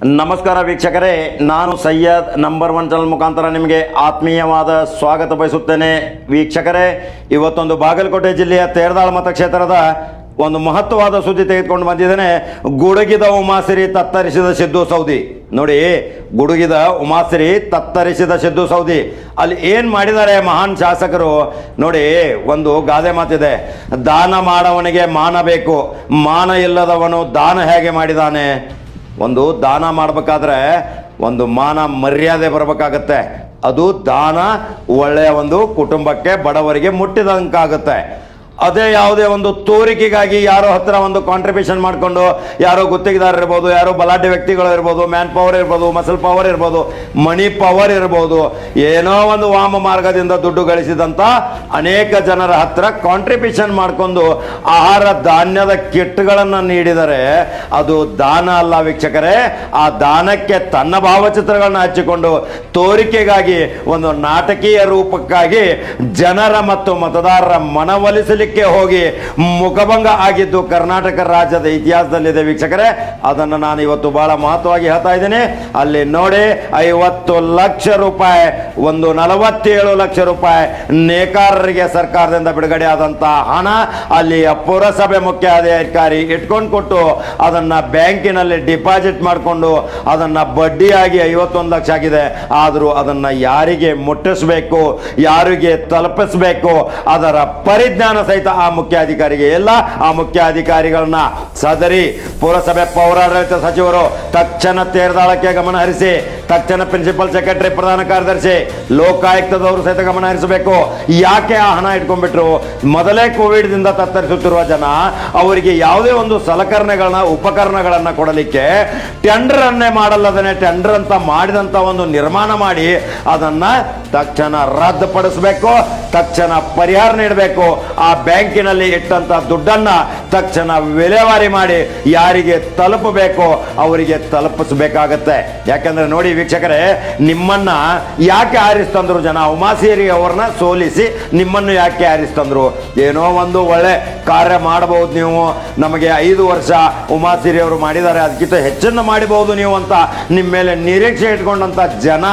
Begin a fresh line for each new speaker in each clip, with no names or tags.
ನಮಸ್ಕಾರ ವೀಕ್ಷಕರೇ, ನಾನು ಸೈಯದ್ ನಂಬರ್ 1 ಚಾನಲ್ ಮುಖಾಂತರ ನಿಮಗೆ ಆತ್ಮೀಯವಾದ ಸ್ವಾಗತ ಬಯಸುತ್ತೇನೆ. ವೀಕ್ಷಕರೇ, ಇವತ್ತೊಂದು ಬಾಗಲಕೋಟೆ ಜಿಲ್ಲೆಯ ತೇರದಾಳ ಮತಕ್ಷೇತ್ರದ ಒಂದು ಮಹತ್ವವಾದ ಸುದ್ದಿ ತೆಗೆದುಕೊಂಡು ಬಂದಿದ್ದೇನೆ. ಗುಡುಗಿದ ಉಮಾಸಿರಿ ತತ್ತರಿಸಿದ ಸಿದ್ದು ಸೌದಿ. ನೋಡಿ, ಗುಡುಗಿದ ಉಮಾಸಿರಿ ತತ್ತರಿಸಿದ ಸಿದ್ದು ಸೌದಿ ಅಲ್ಲಿ ಏನು ಮಾಡಿದ್ದಾರೆ ಮಹಾನ್ ಶಾಸಕರು ನೋಡಿ. ಒಂದು ಗಾದೆ ಮಾತಿದೆ, ದಾನ ಮಾಡವನಿಗೆ ಮಾನ ಬೇಕು, ಮಾನ ಇಲ್ಲದವನು ದಾನ ಹೇಗೆ ಮಾಡಿದಾನೆ. ಒಂದು ದಾನ ಮಾಡಬೇಕಾದ್ರೆ ಒಂದು ಮಾನ ಮರ್ಯಾದೆ ಬರಬೇಕಾಗತ್ತೆ. ಅದು ದಾನ ಒಳ್ಳೆಯ ಒಂದು ಕುಟುಂಬಕ್ಕೆ ಬಡವರಿಗೆ ಮುಟ್ಟಿದಂಗಾಗುತ್ತೆ. ಅದೇ ಯಾವುದೇ ಒಂದು ತೋರಿಕೆಗಾಗಿ ಯಾರೋ ಹತ್ರ ಒಂದು ಕಾಂಟ್ರಿಬ್ಯೂಷನ್ ಮಾಡಿಕೊಂಡು ಯಾರೋ ಗುತ್ತಿಗೆದಾರ ಇರ್ಬೋದು, ಯಾರೋ ಬಲಾಢ್ಯ ವ್ಯಕ್ತಿಗಳು ಇರ್ಬೋದು, ಮ್ಯಾನ್ ಪವರ್ ಇರ್ಬೋದು, ಮಸಲ್ ಪವರ್ ಇರ್ಬೋದು, ಮನಿ ಪವರ್ ಇರ್ಬೋದು, ಏನೋ ಒಂದು ವಾಮ ಮಾರ್ಗದಿಂದ ದುಡ್ಡು ಗಳಿಸಿದಂಥ ಅನೇಕ ಜನರ ಹತ್ರ ಕಾಂಟ್ರಿಬ್ಯೂಷನ್ ಮಾಡಿಕೊಂಡು ಆಹಾರ ಧಾನ್ಯದ ಕಿಟ್ಗಳನ್ನು ನೀಡಿದರೆ ಅದು ದಾನ ಅಲ್ಲ ವೀಕ್ಷಕರೇ. ಆ ದಾನಕ್ಕೆ ತನ್ನ ಭಾವಚಿತ್ರಗಳನ್ನ ಹಚ್ಚಿಕೊಂಡು ತೋರಿಕೆಗಾಗಿ ಒಂದು ನಾಟಕೀಯ ರೂಪಕ್ಕಾಗಿ ಜನರ ಮತ್ತು ಮತದಾರರ ಮನವೊಲಿಸಲಿಕ್ಕೆ ಹೋಗಿ ಮುಖಭಂಗ ಆಗಿದ್ದು ಕರ್ನಾಟಕ ರಾಜ್ಯದ ಇತಿಹಾಸದಲ್ಲಿದೆ ವೀಕ್ಷಕರೇ. ಅದನ್ನು ನಾನು ಇವತ್ತು ಬಹಳ ಮಹತ್ವವಾಗಿ ಹೇಳ್ತಾ ಇದ್ದೀನಿ. ಅಲ್ಲಿ ನೋಡಿ, 50 ಲಕ್ಷ ರೂಪಾಯಿ, ಒಂದು 47 ಲಕ್ಷ ರೂಪಾಯಿ ನೇಕಾರರಿಗೆ ಸರ್ಕಾರದಿಂದ ಬಿಡುಗಡೆ ಆದಂತಹ ಹಣ ಅಲ್ಲಿಯ ಪುರಸಭೆ ಮುಖ್ಯಾಧಿಕಾರಿ ಇಟ್ಕೊಂಡು ಕೊಟ್ಟು ಅದನ್ನ ಬ್ಯಾಂಕಿನಲ್ಲಿ ಡಿಪಾಸಿಟ್ ಮಾಡಿಕೊಂಡು ಅದನ್ನ ಬಡ್ಡಿಯಾಗಿ 51 ಲಕ್ಷ ಆಗಿದೆ. ಆದರೂ ಅದನ್ನ ಯಾರಿಗೆ ಮುಟ್ಟಿಸಬೇಕು, ಯಾರಿಗೆ ತಲುಪಿಸಬೇಕು ಅದರ ಪರಿಜ್ಞಾನ ಸಹಿತ ಆ ಮುಖ್ಯಾಧಿಕಾರಿಗೆ ಇಲ್ಲ. ಆ ಮುಖ್ಯಾಧಿಕಾರಿಗಳನ್ನ ಸದರಿ ಪುರಸಭೆ ಪೌರಾಡಳಿತ ಸಚಿವರು ತಕ್ಷಣ ತೇರದಾಳಕ್ಕೆ ಗಮನ ಹರಿಸಿ, ತಕ್ಷಣ ಪ್ರಿನ್ಸಿಪಲ್ ಸೆಕ್ರೆಟರಿ, ಪ್ರಧಾನ ಕಾರ್ಯದರ್ಶಿ, ಲೋಕಾಯುಕ್ತದವರು ಸಹಿತ ಗಮನ ಹರಿಸಬೇಕು. ಯಾಕೆ ಆ ಹಣ ಇಟ್ಕೊಂಡ್ಬಿಟ್ರು? ಮೊದಲೇ ಕೋವಿಡ್ ದಿಂದ ತತ್ತರಿಸುತ್ತಿರುವ ಜನ ಅವರಿಗೆ ಯಾವುದೇ ಒಂದು ಸಲಕರಣೆಗಳನ್ನ ಉಪಕರಣಗಳನ್ನ ಕೊಡಲಿಕ್ಕೆ ಟೆಂಡರ್ ಅನ್ನೇ ಮಾಡಲ್ಲದನೆ ಟೆಂಡರ್ ಅಂತ ಮಾಡಿದಂತ ಒಂದು ನಿರ್ಮಾಣ ಮಾಡಿ ಅದನ್ನ ತಕ್ಷಣ ರದ್ದುಪಡಿಸಬೇಕು, ತಕ್ಷಣ ಪರಿಹಾರ ನೀಡಬೇಕು. ಆ ಬ್ಯಾಂಕಿನಲ್ಲಿ ಇಟ್ಟಂತ ದುಡ್ಡನ್ನ ತಕ್ಷಣ ವಿಲೇವಾರಿ ಮಾಡಿ ಯಾರಿಗೆ ತಲುಪಬೇಕು ಅವರಿಗೆ ತಲುಪಿಸಬೇಕಾಗತ್ತೆ. ಯಾಕಂದ್ರೆ ನೋಡಿ ವೀಕ್ಷಕರೇ, ನಿಮ್ಮನ್ನ ಯಾಕೆ ಆರಿಸ್ತಂದ್ರು ಜನ? ಉಮಾಸಿರಿ ಅವರನ್ನ ಸೋಲಿಸಿ ನಿಮ್ಮನ್ನು ಯಾಕೆ ಆರಿಸ್ತಂದ್ರು? ಏನೋ ಒಂದು ಒಳ್ಳೆ ಕಾರ್ಯ ಮಾಡಬಹುದು ನೀವು, ನಮಗೆ 5 ವರ್ಷ ಉಮಾಸಿರಿ ಅವರು ಮಾಡಿದ್ದಾರೆ, ಅದಕ್ಕಿಂತ ಹೆಚ್ಚನ್ನು ಮಾಡಬಹುದು ನೀವು ಅಂತ ನಿಮ್ಮ ಮೇಲೆ ನಿರೀಕ್ಷೆ ಇಟ್ಕೊಂಡಂತ ಜನ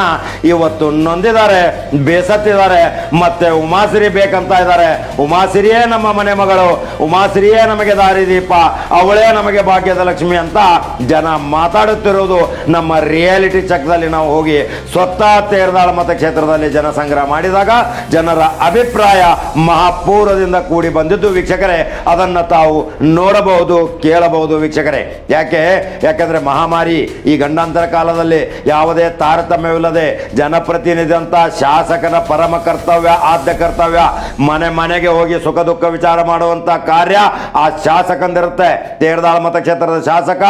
ಇವತ್ತು ನೊಂದಿದ್ದಾರೆ, ಬೇಸತ್ತಿದ್ದಾರೆ. ಮತ್ತೆ ಉಮಾಸಿರಿ ಬೇಕಂತ ಇದ್ದಾರೆ. ಉಮಾಸಿರಿಯೇ ನಮ್ಮ ಮನೆ ಮಗಳು, ಉಮಾಸಿರಿಯೇ ನಮಗೆ ದಾರಿದೀಪ, ಅವಳೇ ನಮಗೆ ಭಾಗ್ಯದ ಲಕ್ಷ್ಮಿ ಅಂತ ಜನ ಮಾತಾಡುತ್ತಿರುವುದು ನಮ್ಮ ರಿಯಾಲಿಟಿ ಚೆಕ್ದಲ್ಲಿ ನಾವು ಹೋಗಿ ಸ್ವತಃ ತೇರದಾಳ ಮತಕ್ಷೇತ್ರದಲ್ಲಿ ಜನಸಂಗ್ರಹ ಮಾಡಿದಾಗ ಜನರ ಅಭಿಪ್ರಾಯ ಮಹಾಪೂರ್ವದಿಂದ ಕೂಡಿ ಬಂದಿದ್ದು ವೀಕ್ಷಕರೇ. ಅದನ್ನ ತಾವು ನೋಡಬಹುದು, ಕೇಳಬಹುದು ವೀಕ್ಷಕರೇ. ಯಾಕೆಂದ್ರೆ ಮಹಾಮಾರಿ ಈ ಗಂಡಾಂತರ ಕಾಲದಲ್ಲಿ ಯಾವುದೇ ತಾರತಮ್ಯವಿಲ್ಲದೆ ಜನಪ್ರತಿನಿಧಿ ಅಂತ ಶಾಸಕನ ಪರಮ ಕರ್ತವ್ಯ, ಆದ್ಯ ಕರ್ತವ್ಯ, ಮನೆ ಮನೆಗೆ ಹೋಗಿ ಸುಖ ದುಃಖ ವಿಚಾರ ಮಾಡುವಂತ ಕಾರ್ಯ ಆ ಶಾಸಕಂದಿರುತ್ತೆ. ತೇರದಾಳ ಮತಕ್ಷೇತ್ರದ ಶಾಸಕ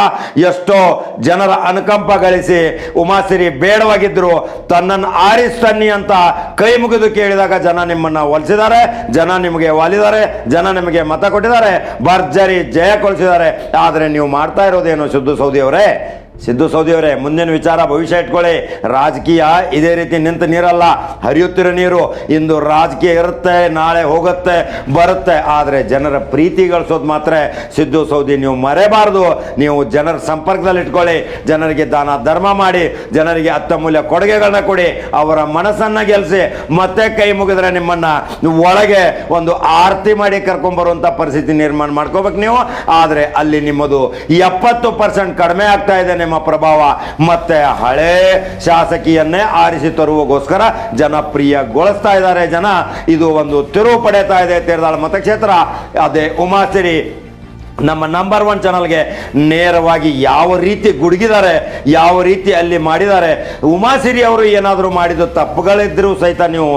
ಎಷ್ಟೋ ಜನರ ಅನುಕಂಪ ಗಳಿಸಿ ಉಮಾಸಿರಿ ಬೇಡವಾಗಿದ್ರು ತನ್ನನ್ನು ಆರಿಸ್ತನ್ನಿ ಅಂತ ಕೈ ಮುಗಿದು ಕೇಳಿದಾಗ ಜನ ನಿಮ್ಮನ್ನ ಒಲಿಸಿದ್ದಾರೆ, ಜನ ನಿಮಗೆ ಒಲಿದ್ದಾರೆ, ಜನ ನಿಮಗೆ ಮತ ಕೊಟ್ಟಿದ್ದಾರೆ, ಭರ್ಜರಿ ಜಯ ಕೊಳಿಸಿದ್ದಾರೆ. ಆದರೆ ನೀವು ಮಾಡ್ತಾ ಇರೋದೇನು ಸಿದ್ದು ಸೌದಿ ಅವರೇ? ಸಿದ್ದು ಸೌದಿ ಅವರೇ, ಮುಂದಿನ ವಿಚಾರ ಭವಿಷ್ಯ ಇಟ್ಕೊಳ್ಳಿ. ರಾಜಕೀಯ ಇದೇ ರೀತಿ ನಿಂತ ನೀರಲ್ಲ, ಹರಿಯುತ್ತಿರೋ ನೀರು. ಇಂದು ರಾಜಕೀಯ ಇರುತ್ತೆ, ನಾಳೆ ಹೋಗುತ್ತೆ ಬರುತ್ತೆ, ಆದರೆ ಜನರ ಪ್ರೀತಿ ಗಳಿಸೋದು ಮಾತ್ರ ಸಿದ್ದು ಸೌದಿ ನೀವು ಮರೆಯಬಾರದು. ನೀವು ಜನರ ಸಂಪರ್ಕದಲ್ಲಿ ಇಟ್ಕೊಳ್ಳಿ, ಜನರಿಗೆ ದಾನ ಧರ್ಮ ಮಾಡಿ, ಜನರಿಗೆ ಅತ್ಯಮೂಲ್ಯ ಕೊಡುಗೆಗಳನ್ನ ಕೊಡಿ, ಅವರ ಮನಸ್ಸನ್ನ ಗೆಲ್ಲಿಸಿ. ಮತ್ತೆ ಕೈ ಮುಗಿದ್ರೆ ನಿಮ್ಮನ್ನ ಒಳಗೆ ಒಂದು ಆರತಿ ಮಾಡಿ ಕರ್ಕೊಂಡ್ಬರುವಂತ ಪರಿಸ್ಥಿತಿ ನಿರ್ಮಾಣ ಮಾಡ್ಕೋಬೇಕು ನೀವು. ಆದರೆ ಅಲ್ಲಿ ನಿಮ್ಮದು 70% ಕಡಿಮೆ ಆಗ್ತಾ ಇದೆ ನಿಮ್ಮ ಪ್ರಭಾವ. ಮತ್ತೆ ಹಳೆ ಶಾಸಕಿಯನ್ನೇ ಆರಿಸಿ ತರುವಗೋಸ್ಕರ ಜನಪ್ರಿಯಗೊಳಿಸ್ತಾ ಇದ್ದಾರೆ ಜನ. ಇದು ಒಂದು ತಿರುವು ಪಡೆಯುತ್ತಾ ಇದೆ ತೇರದಾಳ ಮತಕ್ಷೇತ್ರ. ಅದೇ ಉಮಾಸಿರಿ ನಮ್ಮ ನಂಬರ್ 1 ಚಾನಲ್ಗೆ ನೇರವಾಗಿ ಯಾವ ರೀತಿ ಗುಡುಗಿದ್ದಾರೆ, ಯಾವ ರೀತಿ ಅಲ್ಲಿ ಮಾಡಿದ್ದಾರೆ. ಉಮಾಸಿರಿ ಅವರು ಏನಾದರೂ ಮಾಡಿದ ತಪ್ಪುಗಳಿದ್ರೂ ಸಹಿತ ನೀವು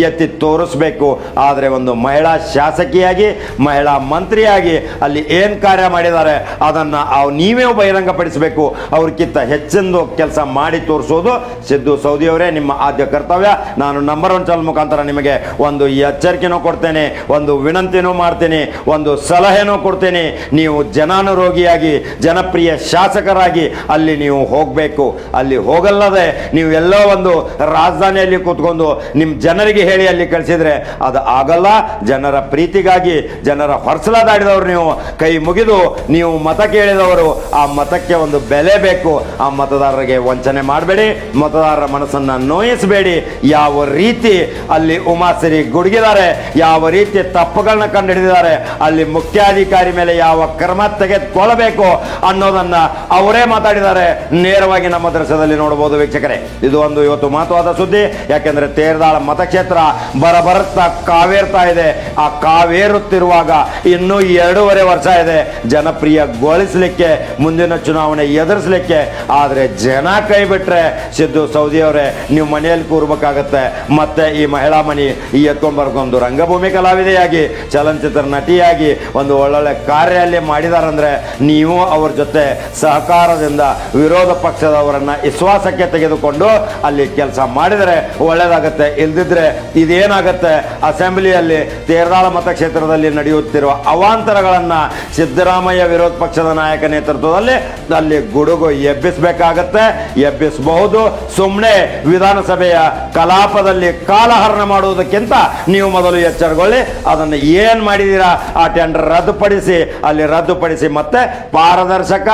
ಎತ್ತಿ ತೋರಿಸ್ಬೇಕು. ಆದರೆ ಒಂದು ಮಹಿಳಾ ಶಾಸಕಿಯಾಗಿ, ಮಹಿಳಾ ಮಂತ್ರಿಯಾಗಿ ಅಲ್ಲಿ ಏನು ಕಾರ್ಯ ಮಾಡಿದ್ದಾರೆ ಅದನ್ನು ನೀವೇ ಬಹಿರಂಗಪಡಿಸಬೇಕು. ಅವ್ರಿಗಿಂತ ಹೆಚ್ಚಿನ ಕೆಲಸ ಮಾಡಿ ತೋರಿಸೋದು ಸಿದ್ದು ಸೌದಿ ಅವರೇ ನಿಮ್ಮ ಆದ್ಯ ಕರ್ತವ್ಯ. ನಾನು ನಂಬರ್ 1 ಚಾನಲ್ ಮುಖಾಂತರ ನಿಮಗೆ ಒಂದು ಎಚ್ಚರಿಕೆನೂ ಕೊಡ್ತೇನೆ, ಒಂದು ವಿನಂತಿನೂ ಮಾಡ್ತೀನಿ, ಒಂದು ಸಲಹೆನೂ ಕೊಡ್ತೀನಿ. ನೀವು ಜನಾನುರೋಗಿಯಾಗಿ ಜನಪ್ರಿಯ ಶಾಸಕರಾಗಿ ಅಲ್ಲಿ ನೀವು ಹೋಗಬೇಕು. ಅಲ್ಲಿ ಹೋಗಲ್ಲದೆ ನೀವು ಎಲ್ಲೋ ಒಂದು ರಾಜಧಾನಿಯಲ್ಲಿ ಕೂತ್ಕೊಂಡು ನಿಮ್ಮ ಜನರಿಗೆ ಹೇಳಿ ಅಲ್ಲಿ ಕಳಿಸಿದ್ರೆ ಅದು ಆಗಲ್ಲ. ಜನರ ಪ್ರೀತಿಗಾಗಿ ಜನರ ಹೊರಸಲಾದಾಡಿದವರು ನೀವು, ಕೈ ಮುಗಿದು ನೀವು ಮತ ಕೇಳಿದವರು, ಆ ಮತಕ್ಕೆ ಒಂದು ಬೆಲೆ ಬೇಕು. ಆ ಮತದಾರರಿಗೆ ವಂಚನೆ ಮಾಡಬೇಡಿ, ಮತದಾರರ ಮನಸ್ಸನ್ನು ನೋಯಿಸಬೇಡಿ. ಯಾವ ರೀತಿ ಅಲ್ಲಿ ಉಮಾಶ್ರೀ ಗುಡುಗಿದ್ದಾರೆ, ಯಾವ ರೀತಿ ತಪ್ಪುಗಳನ್ನ ಕಂಡುಹಿಡಿದಿದ್ದಾರೆ, ಅಲ್ಲಿ ಮುಖ್ಯಾಧಿಕಾರಿ ಮೇಲೆ ಯಾವ ಕ್ರಮ ತೆಗೆದುಕೊಳ್ಳಬೇಕು ಅನ್ನೋದನ್ನ ಅವರೇ ಮಾತಾಡಿದ್ದಾರೆ. ನೇರವಾಗಿ ನಮ್ಮ ದೃಶ್ಯದಲ್ಲಿ ನೋಡಬಹುದು ವೀಕ್ಷಕರೇ. ಇದು ಒಂದು ಇವತ್ತು ಮಹತ್ವದ ಸುದ್ದಿ. ಯಾಕೆಂದ್ರೆ ತೇರದಾಳ ಮತಕ್ಷೇತ್ರ ಬರಬರುತ್ತಾ ಕಾವೇರ್ತಾ ಇದೆ. ಆ ಕಾವೇರುತ್ತಿರುವಾಗ ಇನ್ನೂ 2.5 ವರ್ಷ ಇದೆ ಜನಪ್ರಿಯಗೊಳಿಸಲಿಕ್ಕೆ, ಮುಂದಿನ ಚುನಾವಣೆ ಎದುರಿಸಲಿಕ್ಕೆ. ಆದರೆ ಜನ ಕೈ ಬಿಟ್ರೆ ಸಿದ್ದು ಸೌದಿ ಅವರೇ ನೀವು ಮನೆಯಲ್ಲಿ ಕೂರ್ಬೇಕಾಗತ್ತೆ. ಮತ್ತೆ ಈ ಮಹಿಳಾ ಮನಿ ಎತ್ಕೊಂಡ್ಬರ್ಕೊಂಡು ರಂಗಭೂಮಿ ಕಲಾವಿದೆಯಾಗಿ, ಚಲನಚಿತ್ರ ನಟಿಯಾಗಿ ಒಂದು ಒಳ್ಳೊಳ್ಳೆ ಕಾರ್ಯ ಅಲ್ಲಿ ಮಾಡಿದಾರಂದ್ರೆ ನೀವು ಅವ್ರ ಜೊತೆ ಸಹಕಾರದಿಂದ ವಿರೋಧ ಪಕ್ಷದವರನ್ನ ವಿಶ್ವಾಸಕ್ಕೆ ತೆಗೆದುಕೊಂಡು ಅಲ್ಲಿ ಕೆಲಸ ಮಾಡಿದರೆ ಒಳ್ಳೇದಾಗತ್ತೆ. ಇಲ್ದಿದ್ರೆ ಇದೇನಾಗತ್ತೆ, ಅಸೆಂಬ್ಲಿಯಲ್ಲಿ ತೇರದಾಳ ಮತಕ್ಷೇತ್ರದಲ್ಲಿ ನಡೆಯುತ್ತಿರುವ ಅವಾಂತರಗಳನ್ನ ಸಿದ್ದರಾಮಯ್ಯ ವಿರೋಧ ಪಕ್ಷದ ನಾಯಕ ನೇತೃತ್ವದಲ್ಲಿ ಅಲ್ಲಿ ಗುಡುಗು ಎಬ್ಬಿಸಬೇಕಾಗತ್ತೆ, ಎಬ್ಬಿಸಬಹುದು. ಸುಮ್ಮನೆ ವಿಧಾನಸಭೆಯ ಕಲಾಪದಲ್ಲಿ ಕಾಲಹರಣ ಮಾಡುವುದಕ್ಕಿಂತ ನೀವು ಮೊದಲು ಎಚ್ಚರಗೊಳ್ಳಿ. ಅದನ್ನು ಏನ್ ಮಾಡಿದೀರಾ ಆ ಟೆಂಡರ್ ರದ್ದುಪಡಿಸಿ ಮತ್ತೆ ಪಾರದರ್ಶಕ,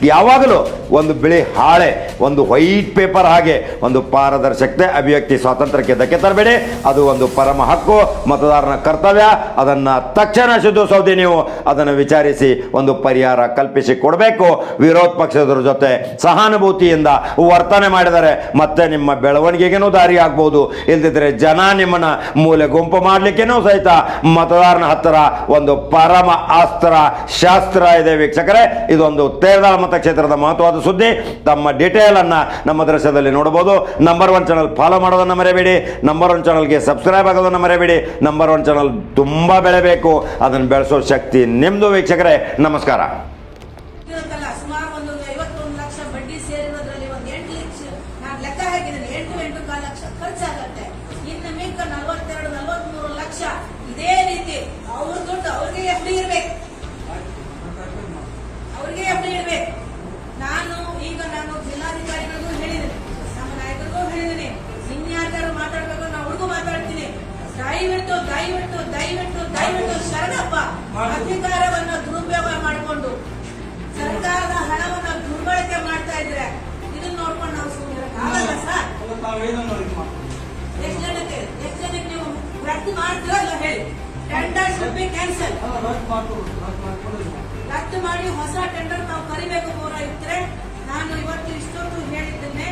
ಯಾವಾಗಲೂ ಒಂದು ಬಿಳಿ ಹಾಳೆ, ಒಂದು ವೈಟ್ ಪೇಪರ್ ಹಾಗೆ ಒಂದು ಪಾರದರ್ಶಕತೆ, ಅಭಿವ್ಯಕ್ತಿ ಸ್ವಾತಂತ್ರ್ಯಕ್ಕೆ ಧಕ್ಕೆ ತರಬೇಡಿ. ಅದು ಒಂದು ಪರಮ ಹಕ್ಕು, ಮತದಾರನ ಕರ್ತವ್ಯ. ಅದನ್ನು ತಕ್ಷಣ ಸಿದ್ದು ಸೌದಿ ನೀವು ಅದನ್ನು ವಿಚಾರಿಸಿ ಒಂದು ಪರಿಹಾರ ಕಲ್ಪಿಸಿ ಕೊಡಬೇಕು. ವಿರೋಧ ಪಕ್ಷದವ್ರ ಜೊತೆ ಸಹಾನುಭೂತಿಯಿಂದ ವರ್ತನೆ ಮಾಡಿದರೆ ಮತ್ತೆ ನಿಮ್ಮ ಬೆಳವಣಿಗೆಗೇನೂ ದಾರಿ ಆಗ್ಬೋದು. ಇಲ್ದಿದ್ರೆ ಜನ ನಿಮ್ಮನ್ನ ಮೂಲೆ ಗುಂಪು ಮಾಡಲಿಕ್ಕೇನೂ ಸಹಿತ ಮತದಾರನ ಹತ್ತಿರ ಒಂದು ಪರಮ ಅಸ್ತ್ರ ಶಾಸ್ತ್ರ ಇದೆ ವೀಕ್ಷಕರೇ. ಇದೊಂದು ತೇರದಾಳ ಮತಕ್ಷೇತ್ರದ ಮಹತ್ವದ ಸುದ್ದಿ. ತಮ್ಮ ಡೀಟೇಲ್ ಅನ್ನ ನಮ್ಮ ದೃಶ್ಯದಲ್ಲಿ ನೋಡಬಹುದು. ನಂಬರ್ 1 ಚಾನಲ್ ಫಾಲೋ ಮಾಡೋದನ್ನ ಮರೆಯಬೇಡಿ. ನಂಬರ್ 1 ಚಾನಲ್ಗೆ ಸಬ್ಸ್ಕ್ರೈಬ್ ಆಗೋದನ್ನ ಮರೆಯಬೇಡಿ. ನಂಬರ್ 1 ಚಾನಲ್ ತುಂಬಾ ಬೆಳೆಬೇಕು. ಅದನ್ನು ಬೆಳೆಸೋ ಶಕ್ತಿ ನಿಮ್ದು ವೀಕ್ಷಕರೇ. ನಮಸ್ಕಾರ.
ಸುಮಾರು ಒಂದು 51 ಲಕ್ಷ ಬಡ್ಡಿ ಸೇರಿರೋದ್ರಲ್ಲಿ ಒಂದು 8 ಲಕ್ಷ ನಾನು ಲೆಕ್ಕ ಹಾಕಿದ್ದೇನೆ. 8-8.5 ಲಕ್ಷ ಖರ್ಚಾಗತ್ತೆ. ಇನ್ನು ಮಿಕ್ಕ 42-43 ಲಕ್ಷ ಇದೇ ರೀತಿ ಅವ್ರ ದುಡ್ಡು ಅವ್ರಿಗೆ ಎಫ್ಡಿ ಇರ್ಬೇಕು, ಅವ್ರಿಗೆ ಎಫ್ಡಿ ಇರ್ಬೇಕು. ನಾನು ಜಿಲ್ಲಾಧಿಕಾರಿಗಳಿಗೂ ಹೇಳಿದ್ದೀನಿ, ನಮ್ಮ ನಾಯಕರಿಗೂ ಹೇಳಿದ್ದೀನಿ, ಇನ್ಯಾರ್ಗಾರು ಮಾತಾಡ್ಬೇಕು ನಾವು ಹುಡುಗು ಮಾತಾಡ್ತೀನಿ. ದಯವಿಟ್ಟು ದಯವಿಟ್ಟು ದಯವಿಟ್ಟು ದಯವಿಟ್ಟು ಶರಣಪ್ಪ, ಅಧಿಕಾರವನ್ನು ದುರುಪಯೋಗ ಮಾಡಿಕೊಂಡು ಸರ್ಕಾರದ ಹಣವನ್ನು ದುರ್ಬಳಕೆ ಮಾಡ್ತಾ ಇದ್ರೆ ಇದನ್ನ ನೋಡ್ಕೊಂಡು ನಾವು ಸುಮ್ಮನೆ ಆಗಲ್ಲ ಸರ್. ಎಷ್ಟು ಜನಕ್ಕೆ ನೀವು ರದ್ದು ಮಾಡ್ತೀರೋ ಇಲ್ಲ ಹೇಳಿ. Tender should be cancel. ರದ್ದು ಮಾಡಿ ಹೊಸ ಟೆಂಡರ್ ನಾವು ಕರಿಬೇಕು. ಪೌರಾಯುಕ್ತರೆ, ನಾನು ಇವತ್ತು ಇಷ್ಟೊಂದು ಹೇಳಿದ್ದೇನೆ.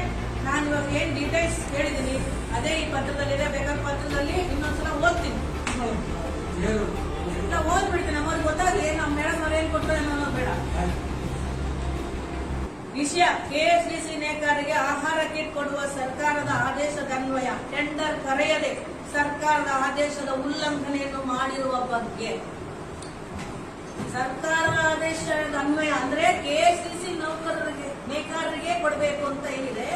ನಾನು ಇವಾಗ ಏನ್ ಡೀಟೇಲ್ಸ್ ಹೇಳಿದ್ದೀನಿ ಅದೇ ಈ ಪತ್ರದಲ್ಲಿದೆ. ಬೇಕಾದ ಪತ್ರದಲ್ಲಿ ಇನ್ನೊಂದ್ಸಲ ಓದ್ತೀನಿ, ಓದ್ಬಿಡ್ತೀನಿ. ನಮಗೆ ಗೊತ್ತಾಗ್ಲಿ ನಮ್ಮ ಮೇಡಮ್ ಅವ್ರು ಏನ್ ಕೊಟ್ಟರೆ ಅನ್ನೋದು ಬೇಡ. ವಿಷಯ: ಕೆಎಸ್ಡಿಸಿ ನೇಕಾರರಿಗೆ ಆಹಾರ ಕಿಟ್ ಕೊಡುವ ಸರ್ಕಾರದ ಆದೇಶದ ಅನ್ವಯ ಟೆಂಡರ್ ಕರೆಯದೆ ಸರ್ಕಾರದ ಆದೇಶದ ಉಲ್ಲಂಘನೆಯನ್ನು ಮಾಡಿರುವ ಬಗ್ಗೆ. ಸರ್ಕಾರದ ಆದೇಶದ ಅನ್ವಯ ಅಂದ್ರೆ ಕೆಎಸ್ಡಿಸಿ ನೇಕಾರರಿಗೆ ಕೊಡಬೇಕು ಅಂತ ಏನಿದೆ,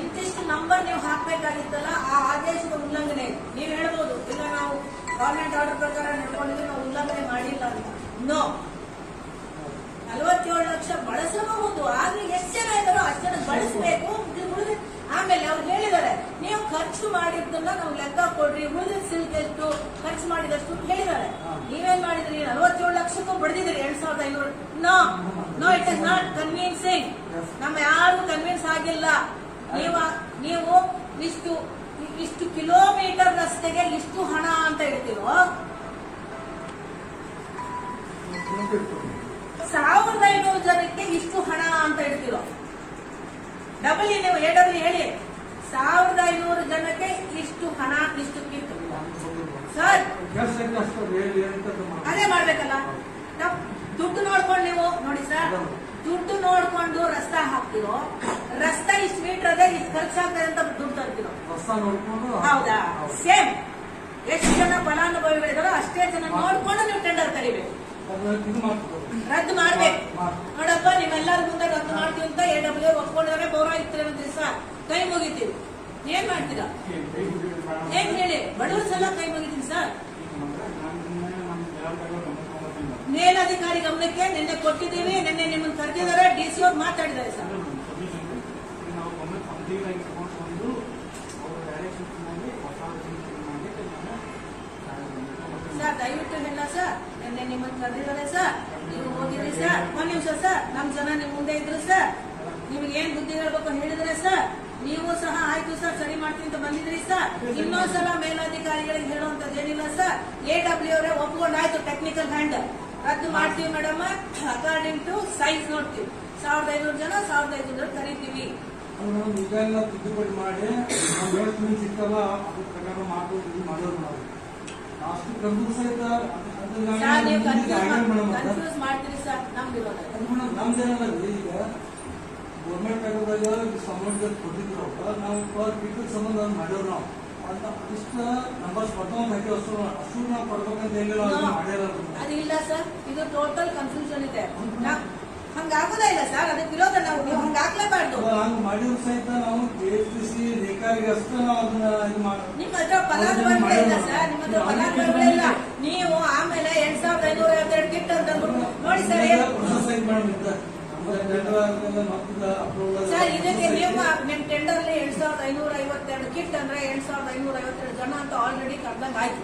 ಇಂತಿಷ್ಟು ನಂಬರ್ ನೀವು ಹಾಕ್ಬೇಕಾಗಿತ್ತಲ್ಲ, ಆ ಆದೇಶದ ಉಲ್ಲಂಘನೆ. ನೀವು ಹೇಳ್ಬೋದು ಇಲ್ಲ ನಾವು ಗವರ್ಮೆಂಟ್ ಆರ್ಡರ್ ಪ್ರಕಾರ ನಡ್ಕೊಂಡಿದ್ರೆ ನಾವು ಉಲ್ಲಂಘನೆ ಮಾಡಿಲ್ಲ ಅಂತ. ನೋ, 47 ಲಕ್ಷ ಬಳಸಬಹುದು. ಆದ್ರೆ ಎಷ್ಟು ಜನ ಇದ್ದಾರೋ ಅಷ್ಟು ಜನ ಬಳಸಬೇಕು. ಆಮೇಲೆ ಅವ್ರು ಹೇಳಿದ್ದಾರೆ ನೀವು ಖರ್ಚು ಮಾಡಿದ್ದನ್ನ ನಾವು ಲೆಕ್ಕ ಕೊಡ್ರಿ, ಉಳಿದ ಸಿಲ್ಕ್ ಎಷ್ಟು ಖರ್ಚು ಮಾಡಿದಷ್ಟು ಹೇಳಿದ್ದಾರೆ. ನೀವೇನ್ ಮಾಡಿದ್ರಿ? 47 ಲಕ್ಷಕ್ಕೂ ಬಡ್ದಿದ್ರಿ 2500. No no, it is not convincing. ನಮ್ಮ ಯಾರು ಕನ್ವಿನ್ಸ್ ಆಗಿಲ್ಲ. ನೀವು ಇಷ್ಟು ಕಿಲೋಮೀಟರ್ ರಸ್ತೆಗೆ ಇಷ್ಟು ಹಣ ಅಂತ ಹೇಳ್ತೀರೋ, 1500 ಜನಕ್ಕೆ ಇಷ್ಟು ಹಣ ಅಂತ ಹೇಳ್ತಿರೋ. ಡಬಲ್ ನೀವು AW ಹೇಳಿ, 1500 ಜನಕ್ಕೆ ಇಷ್ಟು ಹಣ, ಇಷ್ಟು ಕಿತ್ತು ಸರ್. ಅದೇ ಮಾಡ್ಬೇಕಲ್ಲ. ದುಡ್ಡು ನೋಡ್ಕೊಂಡು ನೀವು ನೋಡಿ ಸರ್, ದುಡ್ಡು ನೋಡ್ಕೊಂಡು ರಸ್ತಾ ಹಾಕ್ತಿರೋ, ರಸ್ತಾ ಇಷ್ಟು ಮೀಟರ್ ಅದೇ ಇಷ್ಟು ಖರ್ಚಾಗ್ತದೆ ಅಂತ ದುಡ್ಡು ತರ್ತಿರೋ. ಹೌದಾ? ಸೇಮ್. ಎಷ್ಟು ಜನ ಫಲಾನುಭವಿಗಳಿದಾರೋ ಅಷ್ಟೇ ಜನ ನೋಡ್ಕೊಂಡು ನೀವು ಟೆಂಡರ್ ಕರಿಬೇಕು. ರದ್ದು ಮಾಡ್ಬೇಕು. ನೋಡಪ್ಪ, ನೀವೆಲ್ಲರ ಮುಂದೆ ರದ್ದು ಮಾಡ್ತೀವಿ ಅಂತ AW ಒಪ್ಕೊಂಡಿದ್ದಾರೆ. ಪೌರಾಯುಕ್ತರ ದಿವಸ ಕೈ ಮುಗಿತೀವಿ. ಏನ್ ಮಾಡ್ತೀರಾ? ಏನ್ ಹೇಳಿ? ಬಡವ್ರ ಸಲ ಕೈ ಮುಗಿತೀನಿ ಸರ್. ಮೇಲಧಿಕಾರಿ ಗಮನಕ್ಕೆ ನಿನ್ನೆ ಕೊಟ್ಟಿದ್ದೀವಿ. ನಿನ್ನೆ ನಿಮ್ಮನ್ನು ಕರೆದಿದ್ದಾರೆ, DC ಅವ್ರು ಮಾತಾಡಿದ್ದಾರೆ ಸರ್. ಸರ್ ದಯವಿಟ್ಟು ಹೇಳ ಸರ್, ನಿನ್ನೆ ನಿಮ್ಮನ್ನು ಕರೆದಿದ್ದಾರೆ ಸರ್, ನೀವು ಹೋಗಿದ್ರಿ ಸರ್. ಒಂದ್ ನಿಮಿಷ ಸರ್, ನಮ್ ಜನ ನಿಮ್ ಮುಂದೆ ಇದ್ರು ಸರ್, ನಿಮ್ಗೆ ಏನ್ ಬುದ್ಧಿ ಹೇಳ್ಬೇಕು ಹೇಳಿದ್ರೆ ಸರ್, ನೀವು ಸಹ ಆಯ್ತು ಸರ್ ಸರಿ ಮಾಡ್ತೀನಿ ಅಂತ ಬಂದಿದ್ರಿ ಸರ್. ಇನ್ನೊಂದ್ಸಲ ಮೇಲಧಿಕಾರಿಗಳಿಗೆ ಹೇಳುವಂತದ್ದು ಏನಿಲ್ಲ ಸರ್. AW ಅವರೇ ಒಪ್ಕೊಂಡಾಯ್ತು, ಟೆಕ್ನಿಕಲ್ ಹ್ಯಾಂಡ್ ರದ್ದು ಮಾಡ್ತೀವಿ ಮೇಡಮ್, ಅಕಾರ್ಡಿಂಗ್ ಟು ಸೈಜ್ ನೋಡ್ತೀವಿ. 1500 ಜನ 1500 ಜನ ಕರಿತೀವಿ.
ಇದೆಲ್ಲ ತಿದ್ದುಪಡಿ ಮಾಡಿ ನಾವು ಸಿಕ್ಕಲ್ಲ ಅದ್ರ ಪ್ರಕಾರ ಮಾಡೋದು ನಾವು ಅಷ್ಟು ಕಬ್ಬು ಸಹಿತ
ಕನ್ಫ್ಯೂಸ್ ಮಾಡ್ತೀರಿ ಸರ್.
ನಮ್ದೇನಲ್ಲ ಈಗ ಗೌರ್ಮೆಂಟ್ ಆಗೋದಾಗ ಸಂಬಂಧ ಕೊಟ್ಟಿದ್ರು ನಾವು ಪರ್ ಪೀಪಲ್ ಸಂಬಂಧ ಮಾಡ್ಯವ್ರು ನಾವು ಇಷ್ಟ ನಂಬರ್ಸ್ ಕೊಟ್ಟೊಂದು ಹಾಕಿ ಅಷ್ಟು ನಾವು ಕೊಡ್ಬೇಕಂತ ಏನಿಲ್ಲ ಮಾಡ್ಯಾರ.
ಅದು ಇಲ್ಲ ಸರ್, ಇದು ಟೋಟಲ್ ಕನ್ಫ್ಯೂಷನ್ ಇದೆ. ಹಂಗಾಗೋದೇ ಇಲ್ಲ ಸರ್, ಅದಕ್ಕೆ ವಿರೋಧ. ನಾವು ನೀವು ಹಂಗಾಗ್ಲೇಬಾರ್ದು.
ಹಂಗ ಮಾಡಿದ್ರು ಸಹಿತ ನಾವು KSPC ನೇಕಾರಿಗೆ ಅಷ್ಟು ನಾವು ಅದನ್ನ ಇದು ಮಾಡಿ
ನಿಮ್ಮ ಹತ್ರ ಫಲಾನುಭವಿಗಳೇ ಇಲ್ಲ ಸರ್, ನಿಮ್ಮ ಹತ್ರ ಫಲಾನುಭವಿಗಳೇ ಇಲ್ಲ. ನೀವು ಆಮೇಲೆ 2552 ಕಿಟ್ ಅಂತ ನೋಡಿ ಸರ್. ಸರ್ ಇದಕ್ಕೆ ನೀವು ನಿಮ್ ಟೆಂಡರ್ ಅಲ್ಲಿ 2552 ಕಿಟ್ ಅಂದ್ರೆ 2552 ಜನ ಅಂತ ಆಲ್ರೆಡಿ ಕರ್ದಂಗ್ ಆಯ್ತು.